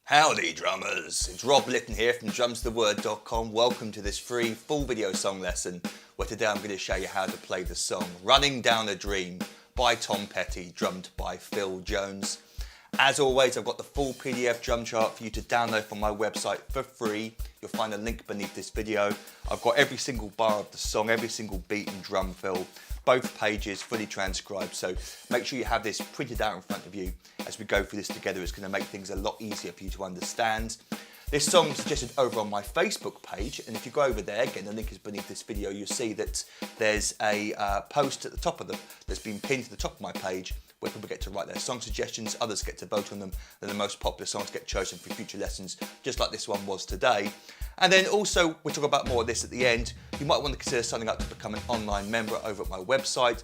Howdy drummers, it's Rob Litton here from drumstheword.com. Welcome to this free full video song lesson where today I'm going to show you how to play the song Running Down A Dream by Tom Petty, drummed by Phil Jones. As always, I've got the full PDF drum chart for you to download from my website for free. You'll find a link beneath this video. I've got every single bar of the song, every single beat and drum fill, both pages fully transcribed, so make sure you have this printed out in front of you as we go through this together. It's going to make things a lot easier for you to understand. This song is suggested over on my Facebook page, and if you go over there, again the link is beneath this video, you'll see that there's a post at the top of that's been pinned to the top of my page where people get to write their song suggestions, others get to vote on them, and the most popular songs get chosen for future lessons, just like this one was today. And then also, we'll talk about more of this at the end. You might want to consider signing up to become an online member over at my website.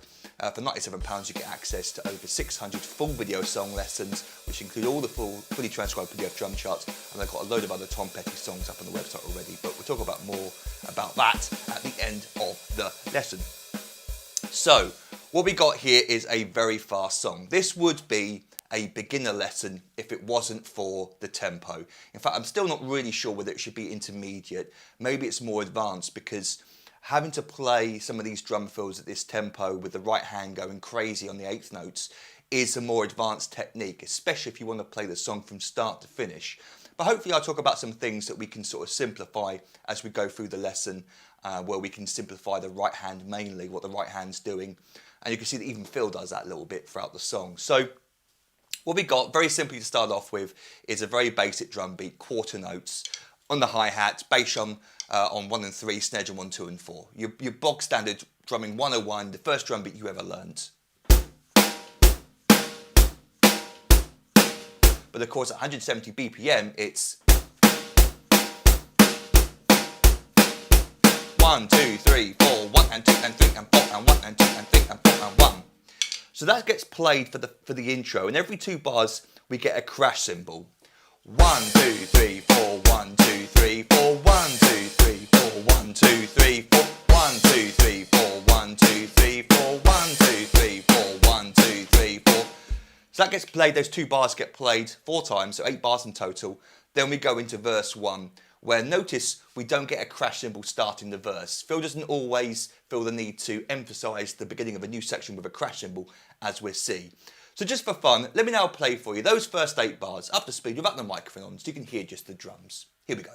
For £97 you get access to over 600 full video song lessons, which include all the fully transcribed PDF drum charts, and I've got a load of other Tom Petty songs up on the website already, but we'll talk about more about that at the end of the lesson. So, what we got here is a very fast song. This would be a beginner lesson if it wasn't for the tempo. In fact, I'm still not really sure whether it should be intermediate. Maybe it's more advanced, because having to play some of these drum fills at this tempo with the right hand going crazy on the eighth notes is a more advanced technique, especially if you want to play the song from start to finish. But hopefully I'll talk about some things that we can sort of simplify as we go through the lesson, where we can simplify the right hand mainly, what the right hand's doing. And you can see that even Phil does that a little bit throughout the song. So what we got, very simply to start off with, is a very basic drum beat, quarter notes on the hi-hat, bass drum on 1 and 3, snare drum on 2 and 4. Your bog standard drumming 101, the first drum beat you ever learned. But of course at 170 BPM it's 1, 2, 3, 4, 1 and 2 and 3 and 4 and 1 and 2 and 3 and 4 and 1. So that gets played for the intro, and every 2 bars we get a crash cymbal. 1, 2, 3, 4, 1, 2, 3, 4, 1, 2, 3, 4, 1, 2, 3, 4, 1, 2, 3, 4, 1, 2, 3, 4, 1, 2, 3, 4, 1, 2, 3, 4. So that gets played, those 2 bars get played 4 times, so 8 bars in total. Then we go into verse 1, where notice we don't get a crash cymbal starting the verse. Phil doesn't always feel the need to emphasise the beginning of a new section with a crash cymbal, as we'll see. So just for fun, let me now play for you those first 8 bars up to speed without the microphone on, so you can hear just the drums. Here we go.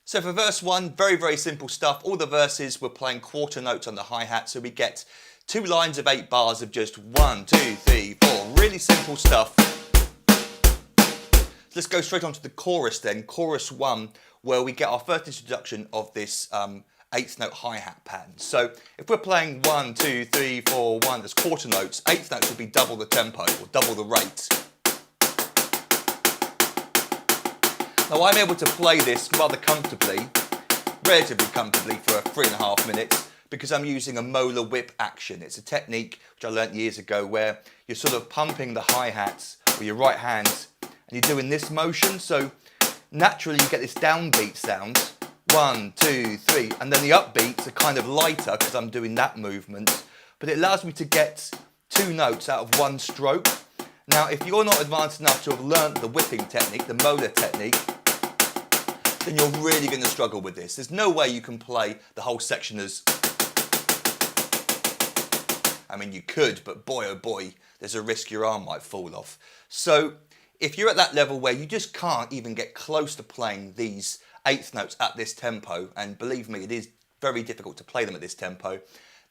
So for verse 1, very, very simple stuff. All the verses we're playing quarter notes on the hi-hat, so we get 2 lines of 8 bars of just 1, 2, 3, 4. Really simple stuff. Let's go straight on to the chorus then, chorus 1, where we get our first introduction of this 8th note hi-hat pattern. So if we're playing 1, 2, 3, 4, 1, there's quarter notes. 8th notes would be double the tempo or double the rate. Now I'm able to play this rather comfortably, relatively comfortably, for 3.5 minutes because I'm using a molar whip action. It's a technique which I learnt years ago where you're sort of pumping the hi-hats with your right hand and you're doing this motion, so naturally you get this downbeat sound, 1, 2, 3, and then the upbeats are kind of lighter because I'm doing that movement, but it allows me to get 2 notes out of 1 stroke. Now if you're not advanced enough to have learnt the whipping technique, the molar technique, then you're really going to struggle with this. There's no way you can play the whole section as... I mean, you could, but boy oh boy, there's a risk your arm might fall off. So if you're at that level where you just can't even get close to playing these 8th notes at this tempo, and believe me, it is very difficult to play them at this tempo,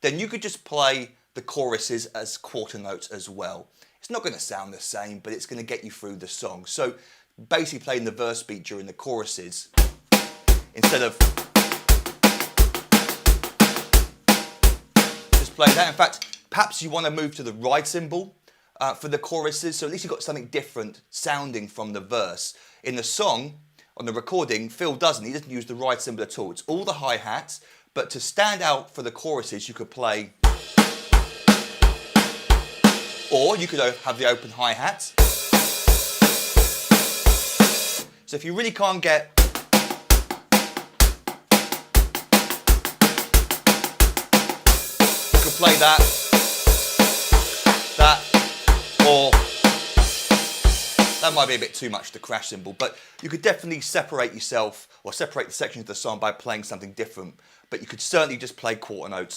then you could just play the choruses as quarter notes as well. It's not going to sound the same, but it's going to get you through the song. So basically playing the verse beat during the choruses instead of just playing that. In fact, perhaps you want to move to the ride cymbal for the choruses, so at least you've got something different sounding from the verse. In the song, on the recording, Phil doesn't. He doesn't use the ride cymbal at all. It's all the hi-hats, but to stand out for the choruses, you could play... Or you could have the open hi-hats. So if you really can't get you could play that, or that might be a bit too much, the crash cymbal, but you could definitely separate yourself or separate the sections of the song by playing something different. But you could certainly just play quarter notes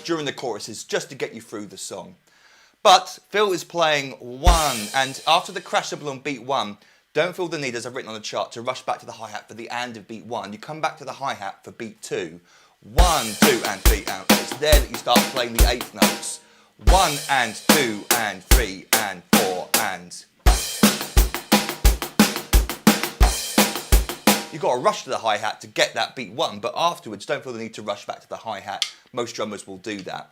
during the choruses just to get you through the song. But Phil is playing 1, and after the crash cymbal on beat 1, don't feel the need, as I've written on the chart, to rush back to the hi-hat for the and of beat 1. You come back to the hi-hat for beat 2. 1, 2 and 3 and it's there that you start playing the 8th notes. 1 and 2 and 3 and 4 and. You've got to rush to the hi-hat to get that beat 1, but afterwards don't feel the need to rush back to the hi-hat. Most drummers will do that.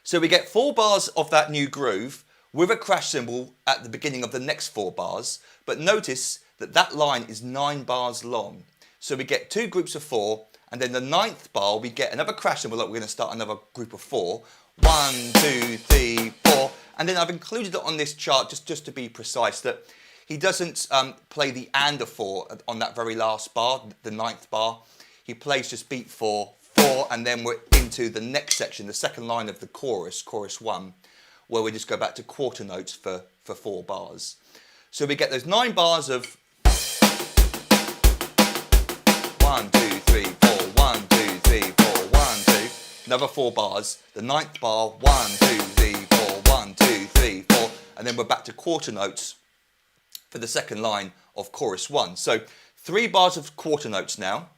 So we get 4 bars of that new groove with a crash cymbal at the beginning of the next 4 bars, but notice that that line is 9 bars long. So we get 2 groups of 4, and then the 9th bar we get another crash cymbal that we're going to start another group of 4. 1, 2, 3, 4, and then I've included it on this chart just to be precise that he doesn't play the and of 4 on that very last bar, the 9th bar. He plays just beat 4, 4, and then we're into the next section, the second line of the chorus, chorus 1, where we just go back to quarter notes for 4 bars. So we get those 9 bars of 1, 2, 3, 4, 1, 2, 3, 4, 1, 2. Another 4 bars. The 9th bar, 1, 2, 3, 4, 1, 2, 3, 4. And then we're back to quarter notes for the second line of chorus 1. So 3 bars of quarter notes now.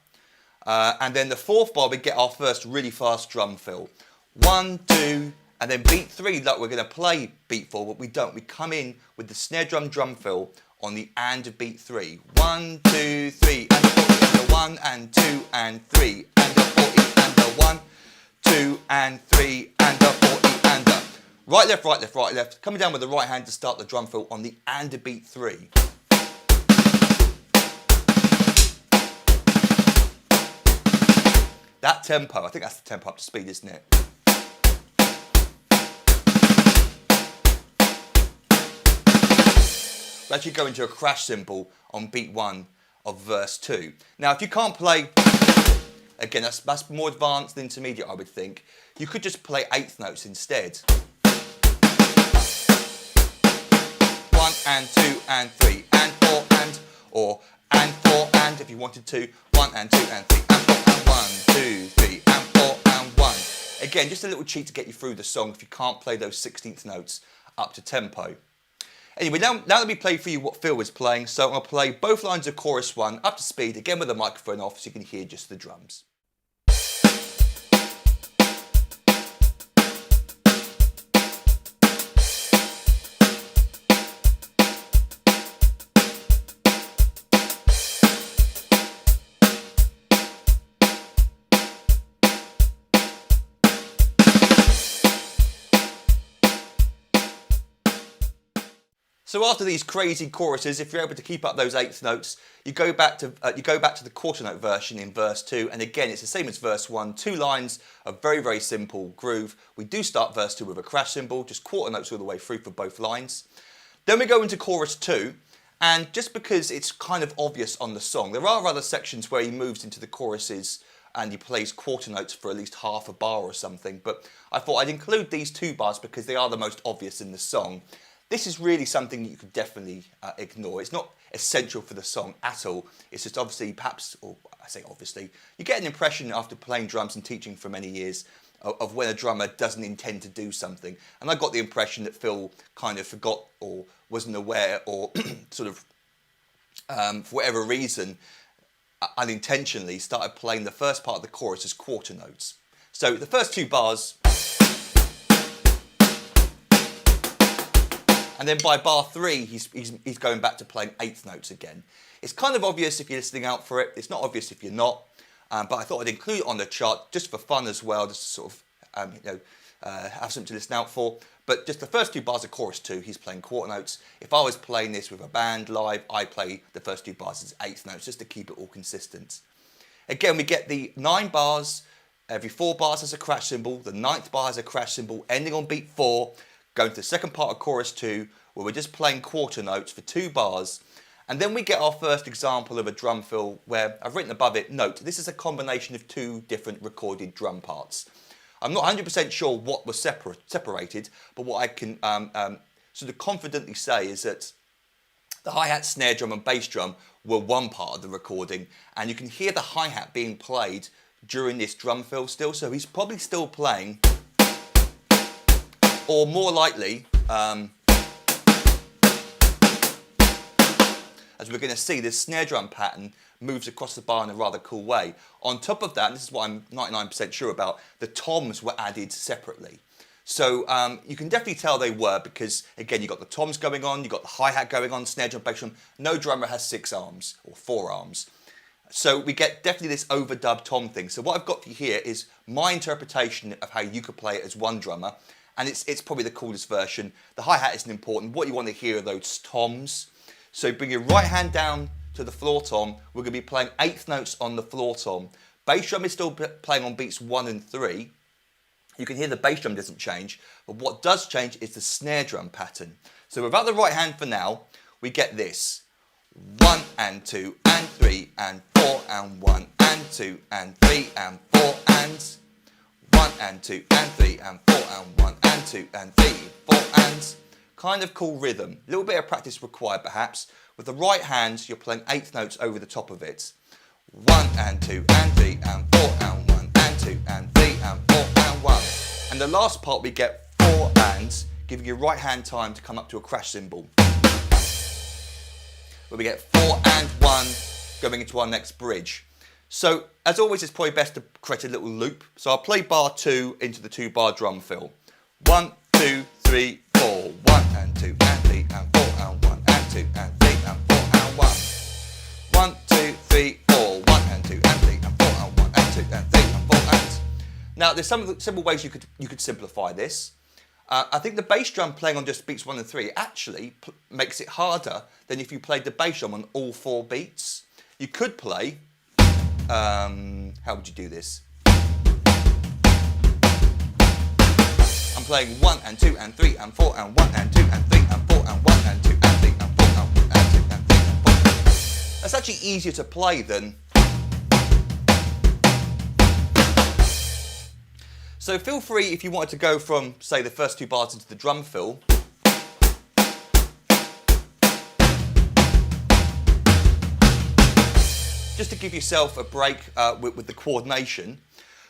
And then the 4th bar, we get our first really fast drum fill. 1, 2, and then beat 3, like we're going to play beat 4, but we don't. We come in with the snare drum fill on the and of beat 3. 1, 2, 3, and a 40, and a 1, and 2, and 3, and a 40, and a 1, 2, and 3, and a 40, and a right, left, right, left, right, left. Coming down with the right hand to start the drum fill on the and of beat 3. That tempo, I think that's the tempo up to speed, isn't it? We actually go into a crash cymbal on beat 1 of verse 2. Now, if you can't play, again, that's more advanced than intermediate, I would think. You could just play 8th notes instead. 1 and 2 and 3 and 4 and, or and 4 and if you wanted to. 1 and 2 and 3 and 4 and 1, 2, 3 and 4 and 1. Again, just a little cheat to get you through the song if you can't play those 16th notes up to tempo. Anyway, now let me play for you what Phil was playing. So I'm going to play both lines of chorus 1 up to speed, again with the microphone off so you can hear just the drums. So after these crazy choruses, if you're able to keep up those 8th notes, you go back to the quarter note version in verse 2, and again it's the same as verse 1. 2 lines of very, very simple groove. We do start verse 2 with a crash cymbal, just quarter notes all the way through for both lines. Then we go into chorus 2, and just because it's kind of obvious on the song, there are other sections where he moves into the choruses and he plays quarter notes for at least half a bar or something, but I thought I'd include these 2 bars because they are the most obvious in the song. This is really something you could definitely ignore. It's not essential for the song at all. It's just obviously, perhaps, or I say obviously, you get an impression after playing drums and teaching for many years of when a drummer doesn't intend to do something. And I got the impression that Phil kind of forgot or wasn't aware or sort of, for whatever reason, unintentionally started playing the first part of the chorus as quarter notes. So the first 2 bars, and then by bar 3, he's going back to playing 8th notes again. It's kind of obvious if you're listening out for it. It's not obvious if you're not. But I thought I'd include it on the chart just for fun as well, just to sort of have something to listen out for. But just the first 2 bars of chorus 2, he's playing quarter notes. If I was playing this with a band live, I play the first 2 bars as 8th notes just to keep it all consistent. Again, we get the 9 bars. Every 4 bars has a crash cymbal. The 9th bar has a crash cymbal, ending on beat 4. Going to the second part of chorus 2, where we're just playing quarter notes for 2 bars, And then we get our first example of a drum fill where I've written above it, note, this is a combination of two different recorded drum parts. I'm not 100% sure what was separated, but what I can sort of confidently say is that the hi-hat, snare drum and bass drum were one part of the recording, and you can hear the hi-hat being played during this drum fill still, so he's probably still playing, or more likely, as we're going to see, this snare drum pattern moves across the bar in a rather cool way. On top of that, and this is what I'm 99% sure about, the toms were added separately. So you can definitely tell they were because, again, you've got the toms going on, you've got the hi-hat going on, snare drum, bass drum. No drummer has 6 arms or 4 arms. So we get definitely this overdub tom thing. So what I've got for you here is my interpretation of how you could play it as one drummer, and it's probably the coolest version. The hi-hat isn't important. What you want to hear are those toms. So bring your right hand down to the floor tom. We're going to be playing 8th notes on the floor tom. Bass drum is still playing on beats 1 and 3. You can hear the bass drum doesn't change, but what does change is the snare drum pattern. So without the right hand for now, we get this. 1 and 2 and 3 and 4 and 1 and 2 and 3 and 4 and 1 and 2 and 3 and 4 and 1 and 2 and 3, 4 and. Kind of cool rhythm. A little bit of practice required perhaps. With the right hand, you're playing 8th notes over the top of it. 1 and 2 and 3 and 4 and 1 and 2 and 3 and 4 and 1. And the last part we get 4 ands, giving your right hand time to come up to a crash cymbal. Where we get 4 and 1 going into our next bridge. So as always, it's probably best to create a little loop. So I'll play bar 2 into the 2-bar drum fill. 1, 2, 3, 4. 1 and 2 and 3 and 4 and 1 and 2 and 3 and 4 and 1. 1, 2, 3, 4. 1 and 2 and 3 and 4 and 1 and 2 and 3 and 4 and. Now there's some simple ways you could simplify this. I think the bass drum playing on just beats 1 and 3 actually makes it harder than if you played the bass drum on all 4 beats. You could play, how would you do this? I'm playing 1 and 2 and 3 and 4 and 1 and 2 and 3 and 4 and 1 and 2 and 3 and 4 and 1 and 2 and 3 and 4. That's actually easier to play than. So feel free if you wanted to go from, say, the first 2 bars into the drum fill. Just to give yourself a break with the coordination.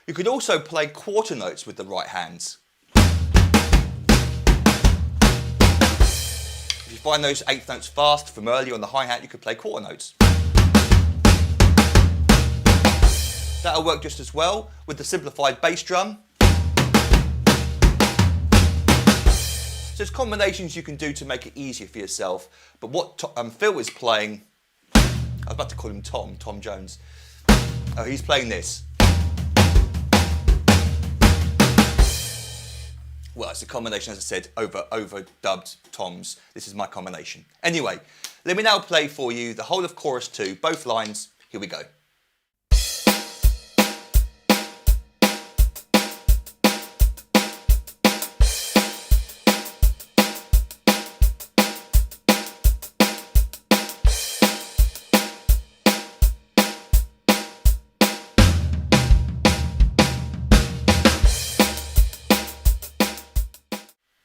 You could also play quarter notes with the right hands. If you find those 8th notes fast from earlier on the hi-hat, you could play quarter notes. That'll work just as well with the simplified bass drum. So there's combinations you can do to make it easier for yourself. But what Phil is playing, I was about to call him Tom Jones. Oh, he's playing this. Well, it's a combination, as I said, overdubbed toms. This is my combination. Anyway, let me now play for you the whole of chorus 2, both lines. Here we go.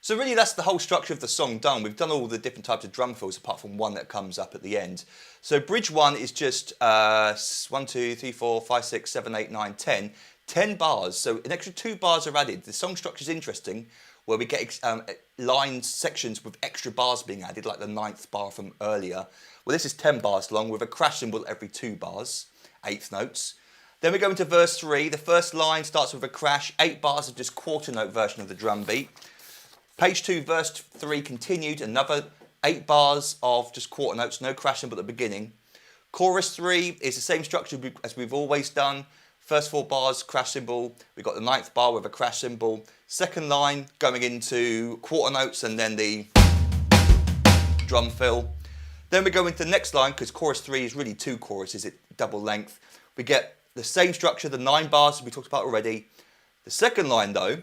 So really that's the whole structure of the song done. We've done all the different types of drum fills apart from one that comes up at the end. So bridge 1 is just 1, 2, 3, 4, 5, 6, 7, 8, 9, 10. 10 bars, so an extra 2 bars are added. The song structure is interesting where we get lines, sections with extra bars being added, like the 9th bar from earlier. Well, this is 10 bars long with a crash cymbal every 2 bars, 8th notes. Then we go into verse 3. The first line starts with a crash, 8 bars of just quarter note version of the drum beat. Page 2, verse 3 continued, another 8 bars of just quarter notes, no crash cymbal at the beginning. Chorus 3 is the same structure as we've always done. First 4 bars, crash cymbal. We've got the 9th bar with a crash cymbal. Second line going into quarter notes and then the drum fill. Then we go into the next line because chorus 3 is really 2 choruses, it's double length. We get the same structure, the 9 bars we talked about already. The second line though,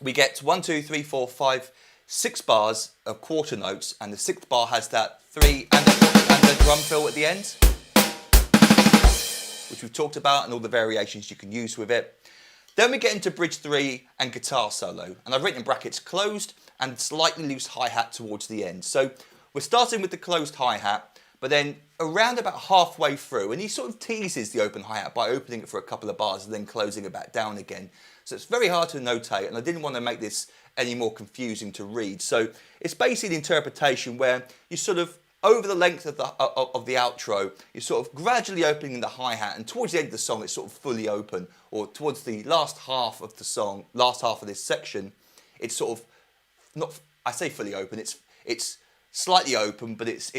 we get 1, 2, 3, 4, 5, 6 bars of quarter notes, and the 6th bar has that 3 and a 4 the drum fill at the end, which we've talked about, and all the variations you can use with it. Then we get into bridge 3 and guitar solo, and I've written in brackets closed and slightly loose hi-hat towards the end. So we're starting with the closed hi-hat, but then around about halfway through, and he sort of teases the open hi-hat by opening it for a couple of bars and then closing it back down again. So it's very hard to notate, and I didn't want to make this any more confusing to read. So it's basically an interpretation where you sort of, over the length of the outro, you're sort of gradually opening the hi-hat, and towards the end of the song it's sort of fully open, or towards the last half of the song, last half of this section, it's sort of, not, I say fully open, it's slightly open, but it's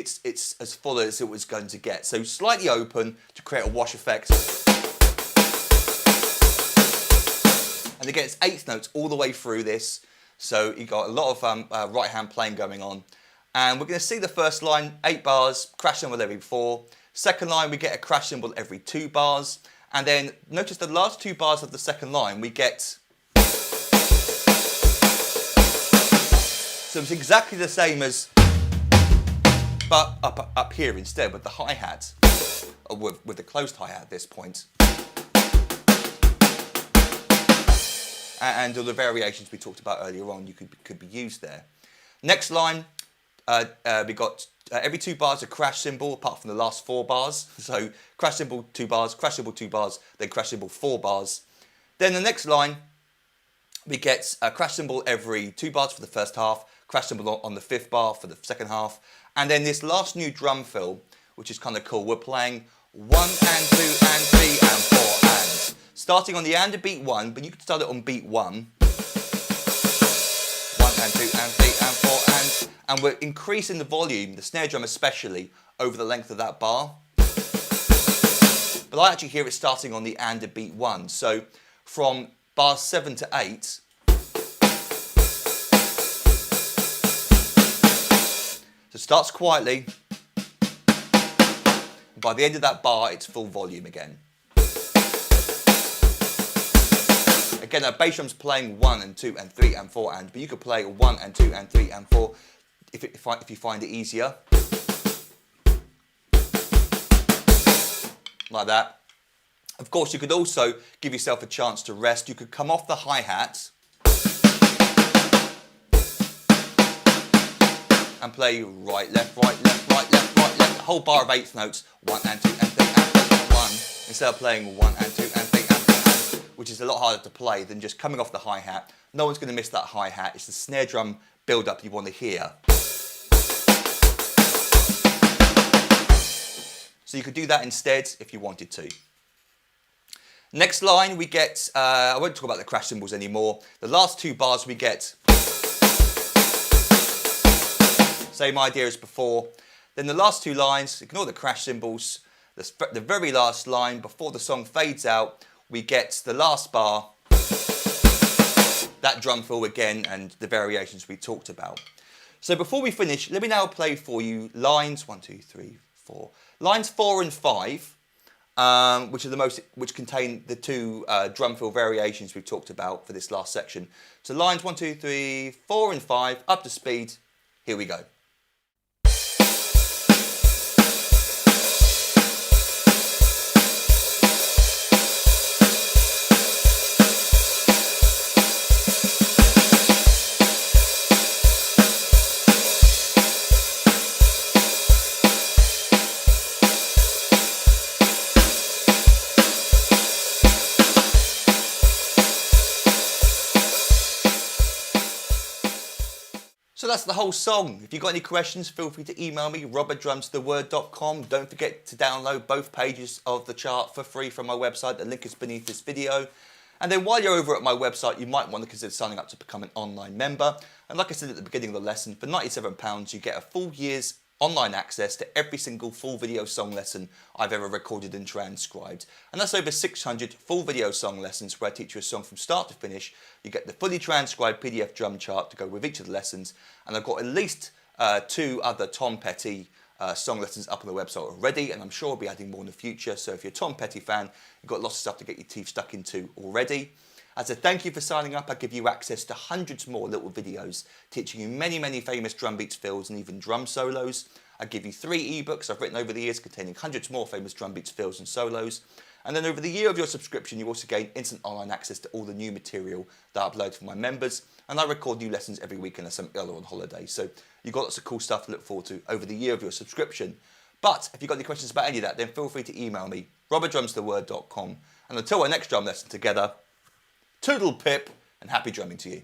as full as it was going to get. So slightly open to create a wash effect. And again, it's eighth notes all the way through this, so you've got a lot of right hand playing going on. And we're going to see the first line, 8 bars, crash cymbal every 4. Second line, we get a crash cymbal every 2 bars. And then notice the last 2 bars of the second line, we get... So it's exactly the same as, but up here instead with the hi-hat, or with the closed hi-hat at this point. And all the variations we talked about earlier on, you could be used there. Next line, we got every 2 bars a crash cymbal, apart from the last 4 bars. So crash cymbal 2 bars, crash cymbal 2 bars, then crash cymbal 4 bars. Then the next line, we get a crash cymbal every 2 bars for the first half, crash cymbal on the 5th bar for the second half, and then this last new drum fill, which is kind of cool. We're playing 1 and 2 and 3 and 4 and. Starting on the and beat 1, but you can start it on beat 1. 1 and 2 and 3 and 4 and we're increasing the volume, the snare drum especially, over the length of that bar. But I actually hear it starting on the and beat 1. So from bars 7 to 8, so it starts quietly, and by the end of that bar it's full volume again. Again, our bass drum's playing 1 and 2 and 3 and 4 and, but you could play 1 and 2 and 3 and 4 if you find it easier. Like that. Of course, you could also give yourself a chance to rest. You could come off the hi-hat and play right, left, right, left, right, left, right, left. A whole bar of 8th notes, 1 and 2 and 3 and 4 and 1, instead of playing 1 and 2 and 3 and 4 and, which is a lot harder to play than just coming off the hi-hat. No one's going to miss that hi-hat. It's the snare drum build-up you want to hear. So you could do that instead if you wanted to. Next line we get, I won't talk about the crash cymbals anymore. The last 2 bars we get, same idea as before. Then the last 2 lines, ignore the crash cymbals. The very last line, before the song fades out, we get the last bar, that drum fill again, and the variations we talked about. So before we finish, let me now play for you lines 1, 2, 3, 4. Lines 4 and 5, which contain the 2 drum fill variations we've talked about for this last section. So lines 1, 2, 3, 4 and 5, up to speed. Here we go. So that's the whole song. If you've got any questions, feel free to email me, rob@drumstheword.com. Don't forget to download both pages of the chart for free from my website. The link is beneath this video. And then while you're over at my website, you might want to consider signing up to become an online member. And like I said at the beginning of the lesson, for £97, you get a full year's online access to every single full video song lesson I've ever recorded and transcribed. And that's over 600 full video song lessons where I teach you a song from start to finish. You get the fully transcribed PDF drum chart to go with each of the lessons. And I've got at least 2 other Tom Petty song lessons up on the website already, and I'm sure I'll be adding more in the future. So if you're a Tom Petty fan, you've got lots of stuff to get your teeth stuck into already. As a thank you for signing up, I give you access to hundreds more little videos teaching you many famous drum beats, fills and even drum solos. I give you 3 ebooks I've written over the years containing hundreds more famous drum beats, fills and solos. And then over the year of your subscription, you also gain instant online access to all the new material that I upload for my members. And I record new lessons every week unless I'm ill or on holiday. So you've got lots of cool stuff to look forward to over the year of your subscription. But if you've got any questions about any of that, then feel free to email me, rob@drumstheword.com. And until our next drum lesson together, toodle pip and happy drumming to you.